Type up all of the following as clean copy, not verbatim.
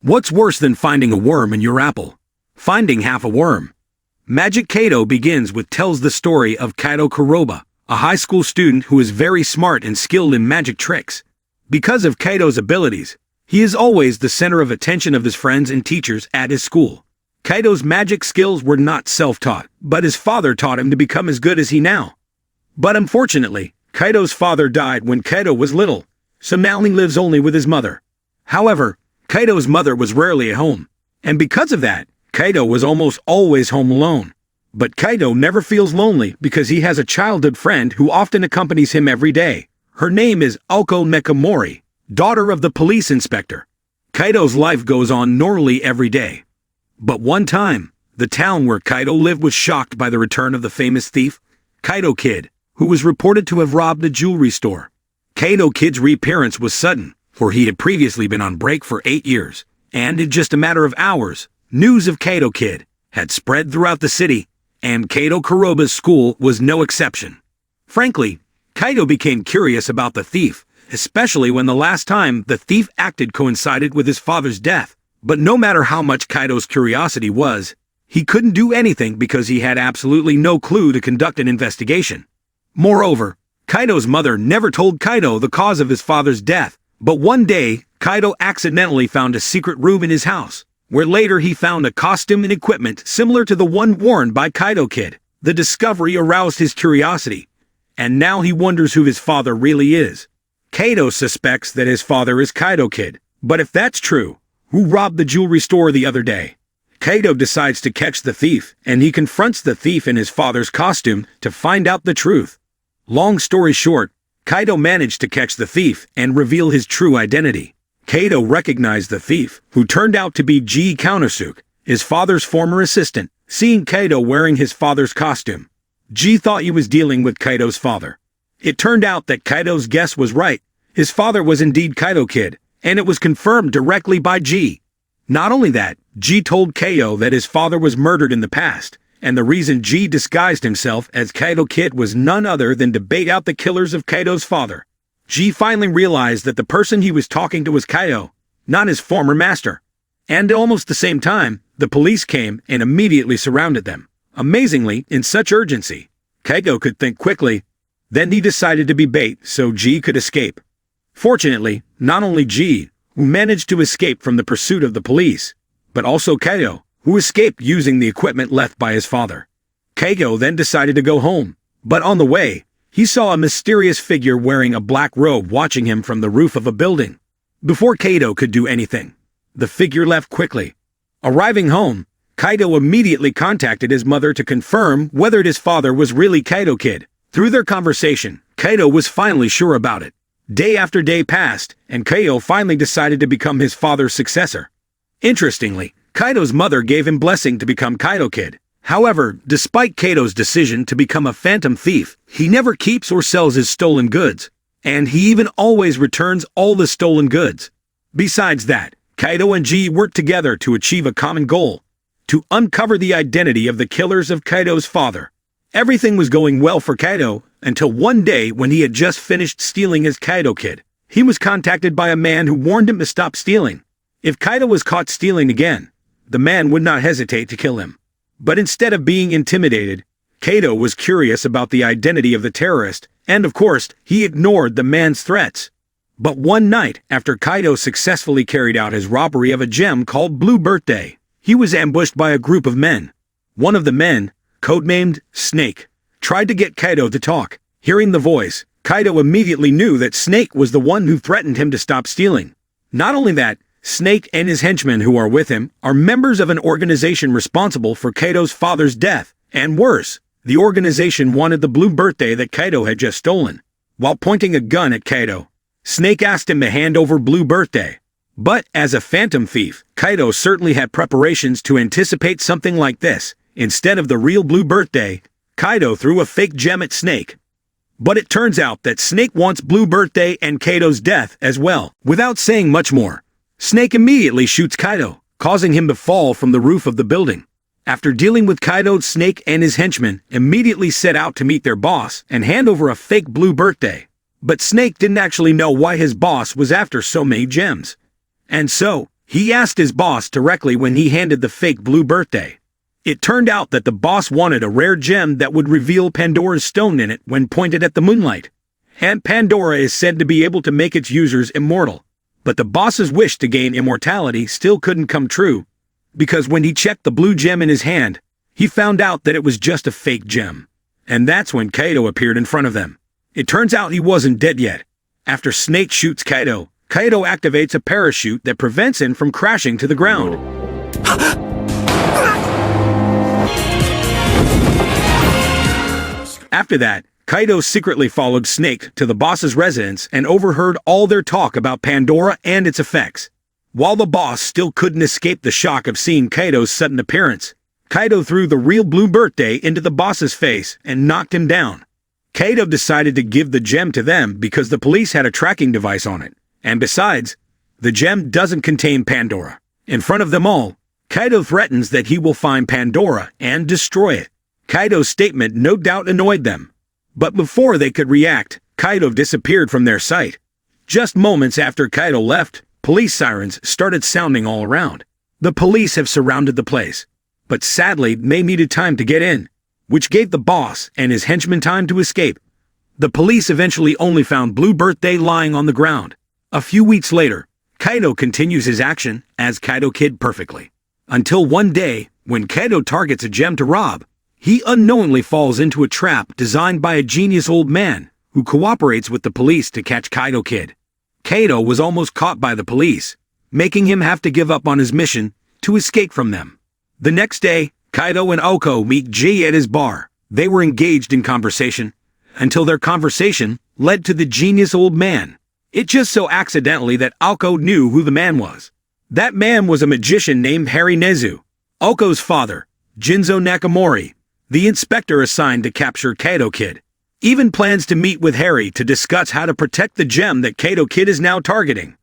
What's worse than finding a worm in your apple? Finding half a worm. Magic Kato begins with tells the story of Kaito Kuroba, a high school student who is very smart and skilled in magic tricks. Because of Kaito's abilities, he is always the center of attention of his friends and teachers at his school. Kaito's magic skills were not self-taught, but his father taught him to become as good as he now. But unfortunately, Kaito's father died when Kaito was little, so now he lives only with his mother. However, Kaito's mother was rarely at home, and because of that, Kaito was almost always home alone. But Kaito never feels lonely because he has a childhood friend who often accompanies him every day. Her name is Oko Nekomori, daughter of the police inspector. Kaito's life goes on normally every day. But one time, the town where Kaito lived was shocked by the return of the famous thief, Kaito Kid, who was reported to have robbed a jewelry store. Kaito Kid's reappearance was sudden, for he had previously been on break for 8 years, and in just a matter of hours, news of Kaito Kid had spread throughout the city, and Kaito Kuroba's school was no exception. Frankly, Kaito became curious about the thief, especially when the last time the thief acted coincided with his father's death. But no matter how much Kaito's curiosity was, he couldn't do anything because he had absolutely no clue to conduct an investigation. Moreover, Kaito's mother never told Kaito the cause of his father's death, but one day, Kaito accidentally found a secret room in his house, where later he found a costume and equipment similar to the one worn by Kaito Kid. The discovery aroused his curiosity, and now he wonders who his father really is. Kaito suspects that his father is Kaito Kid, but if that's true, who robbed the jewelry store the other day? Kaito decides to catch the thief, and he confronts the thief in his father's costume to find out the truth. Long story short, Kaito managed to catch the thief and reveal his true identity. Kaito recognized the thief, who turned out to be Ji Konosuke, his father's former assistant. Seeing Kaito wearing his father's costume, Ji thought he was dealing with Kaito's father. It turned out that Kaito's guess was right. His father was indeed Kaito Kid, and it was confirmed directly by Ji. Not only that, Ji told Kaito that his father was murdered in the past, and the reason Ji disguised himself as Kaito Kid was none other than to bait out the killers of Kaito's father. Ji finally realized that the person he was talking to was Kaito, not his former master. And at almost the same time, the police came and immediately surrounded them. Amazingly, in such urgency, Kaito could think quickly. Then he decided to be bait so Ji could escape. Fortunately, not only Ji, who managed to escape from the pursuit of the police, but also Kaito, who escaped using the equipment left by his father. Kaito then decided to go home, but on the way, he saw a mysterious figure wearing a black robe watching him from the roof of a building. Before Kaito could do anything, the figure left quickly. Arriving home, Kaito immediately contacted his mother to confirm whether his father was really Kaito Kid. Through their conversation, Kaito was finally sure about it. Day after day passed, and Kaito finally decided to become his father's successor. Interestingly, Kaito's mother gave him blessing to become Kaito Kid. However, despite Kaito's decision to become a phantom thief, he never keeps or sells his stolen goods, and he even always returns all the stolen goods. Besides that, Kaito and Ji worked together to achieve a common goal: to uncover the identity of the killers of Kaito's father. Everything was going well for Kaito until one day when he had just finished stealing as Kaito Kid. He was contacted by a man who warned him to stop stealing. If Kaito was caught stealing again, the man would not hesitate to kill him. But instead of being intimidated, Kaito was curious about the identity of the terrorist, and of course, he ignored the man's threats. But one night, after Kaito successfully carried out his robbery of a gem called Blue Birthday, he was ambushed by a group of men. One of the men, codenamed Snake, tried to get Kaito to talk. Hearing the voice, Kaito immediately knew that Snake was the one who threatened him to stop stealing. Not only that, Snake and his henchmen who are with him are members of an organization responsible for Kaito's father's death, and worse, the organization wanted the Blue Birthday that Kaito had just stolen. While pointing a gun at Kaito, Snake asked him to hand over Blue Birthday. But as a phantom thief, Kaito certainly had preparations to anticipate something like this. Instead of the real Blue Birthday, Kaito threw a fake gem at Snake. But it turns out that Snake wants Blue Birthday and Kaito's death as well. Without saying much more, Snake immediately shoots Kaito, causing him to fall from the roof of the building. After dealing with Kaito, Snake and his henchmen immediately set out to meet their boss and hand over a fake Blue Birthday. But Snake didn't actually know why his boss was after so many gems. And so, He asked his boss directly when he handed the fake blue birthday. It turned out that the boss wanted a rare gem that would reveal Pandora's stone in it when pointed at the moonlight. And Pandora is said to be able to make its users immortal. But the boss's wish to gain immortality still couldn't come true, because when he checked the blue gem in his hand, he found out that it was just a fake gem. And that's when Kaido appeared in front of them. It turns out he wasn't dead yet. After Snake shoots Kaido, Kaido activates a parachute that prevents him from crashing to the ground. After that, Kaido secretly followed Snake to the boss's residence and overheard all their talk about Pandora and its effects. While the boss still couldn't escape the shock of seeing Kaido's sudden appearance, Kaido threw the real blue birthday into the boss's face and knocked him down. Kaido decided to give the gem to them because the police had a tracking device on it. And besides, the gem doesn't contain Pandora. In front of them all, Kaido threatens that he will find Pandora and destroy it. Kaido's statement no doubt annoyed them. But before they could react, Kaido disappeared from their sight. Just moments after Kaido left, police sirens started sounding all around. The police have surrounded the place. But sadly, they needed time to get in, which gave the boss and his henchmen time to escape. The police eventually only found Blue Birthday lying on the ground. A few weeks later, Kaido continues his action as Kaido Kid perfectly. Until one day, when Kaido targets a gem to rob, he unknowingly falls into a trap designed by a genius old man who cooperates with the police to catch Kaido Kid. Kaido was almost caught by the police, making him have to give up on his mission to escape from them. The next day, Kaido and Oko meet G at his bar. They were engaged in conversation, until their conversation led to the genius old man. It just so accidentally that Oko knew who the man was. That man was a magician named Harry Nezu, Oko's father, Jinzo Nakamori, the inspector assigned to capture Kaido Kid. Even plans to meet with Harry to discuss how to protect the gem that Kaido Kid is now targeting.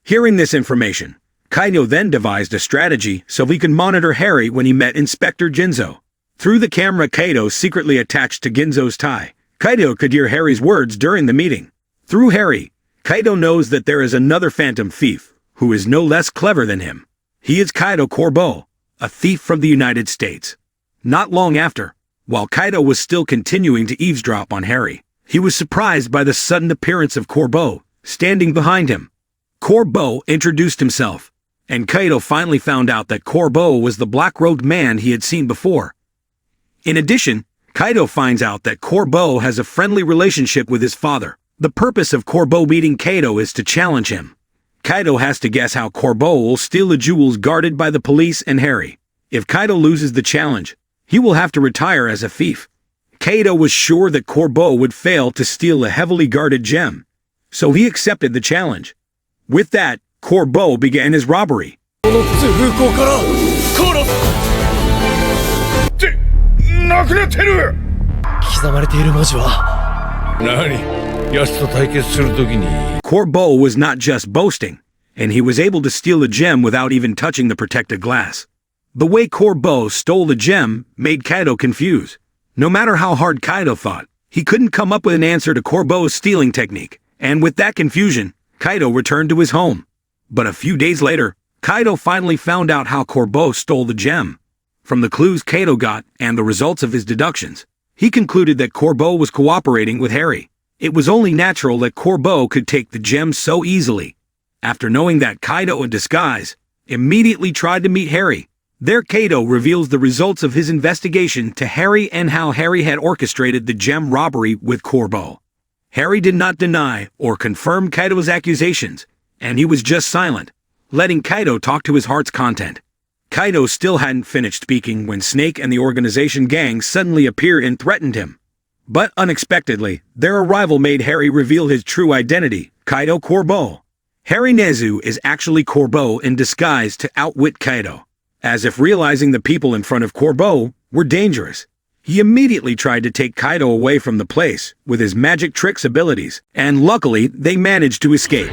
Hearing this information, Kaido then devised a strategy so he could monitor Harry when he met Inspector Jinzo. Through the camera Kaido secretly attached to Ginzo's tie, Kaido could hear Harry's words during the meeting. Through Harry, Kaido knows that there is another phantom thief, who is no less clever than him. He is Kaido Corbeau, a thief from the United States. Not long after, while Kaido was still continuing to eavesdrop on Harry, he was surprised by the sudden appearance of Corbeau, standing behind him. Corbeau introduced himself, and Kaido finally found out that Corbeau was the black-robed man he had seen before. In addition, Kaido finds out that Corbeau has a friendly relationship with his father. The purpose of Corbeau meeting Kaido is to challenge him. Kaido has to guess how Corbeau will steal the jewels guarded by the police and Harry. If Kaido loses the challenge, he will have to retire as a thief. Kaido was sure that Corbeau would fail to steal a heavily guarded gem, so he accepted the challenge. With that, Corbeau began his robbery. Corbeau was not just boasting, and he was able to steal a gem without even touching the protected glass. The way Corbeau stole the gem made Kaido confused. No matter how hard Kaido thought, he couldn't come up with an answer to Corbeau's stealing technique, and with that confusion, Kaido returned to his home. But a few days later, Kaido finally found out how Corbeau stole the gem. From the clues Kaido got and the results of his deductions, he concluded that Corbeau was cooperating with Harry. It was only natural that Corbeau could take the gem so easily. After knowing that, Kaido, in disguise, immediately tried to meet Harry. There Kaido reveals the results of his investigation to Harry and how Harry had orchestrated the gem robbery with Corbeau. Harry did not deny or confirm Kaido's accusations, and he was just silent, letting Kaido talk to his heart's content. Kaido still hadn't finished speaking when Snake and the organization gang suddenly appeared and threatened him. But unexpectedly, their arrival made Harry reveal his true identity, Kaido Corbeau. Harry Nezu is actually Corbeau in disguise to outwit Kaido. As if realizing the people in front of Corbeau were dangerous, he immediately tried to take Kaido away from the place with his magic tricks abilities, and luckily they managed to escape.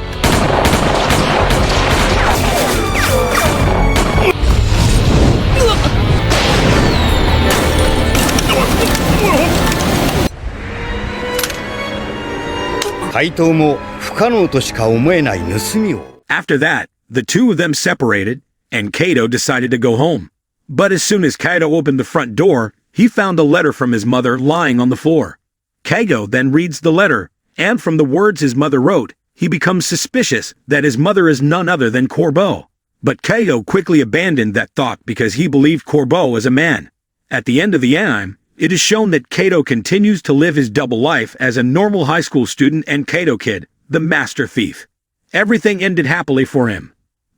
After that, The two of them separated, and Kato decided to go home. But as soon as Kato opened the front door, he found a letter from his mother lying on the floor. Kato then reads the letter, and from the words his mother wrote, he becomes suspicious that his mother is none other than Corbeau. But Kato quickly abandoned that thought because he believed Corbeau was a man. At the end of the anime, it is shown that Kato continues to live his double life as a normal high school student and Kato Kid, the master thief. Everything ended happily for him.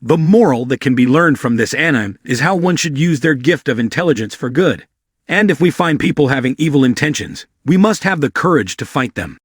The moral that can be learned from this anime is how one should use their gift of intelligence for good. And if we find people having evil intentions, we must have the courage to fight them.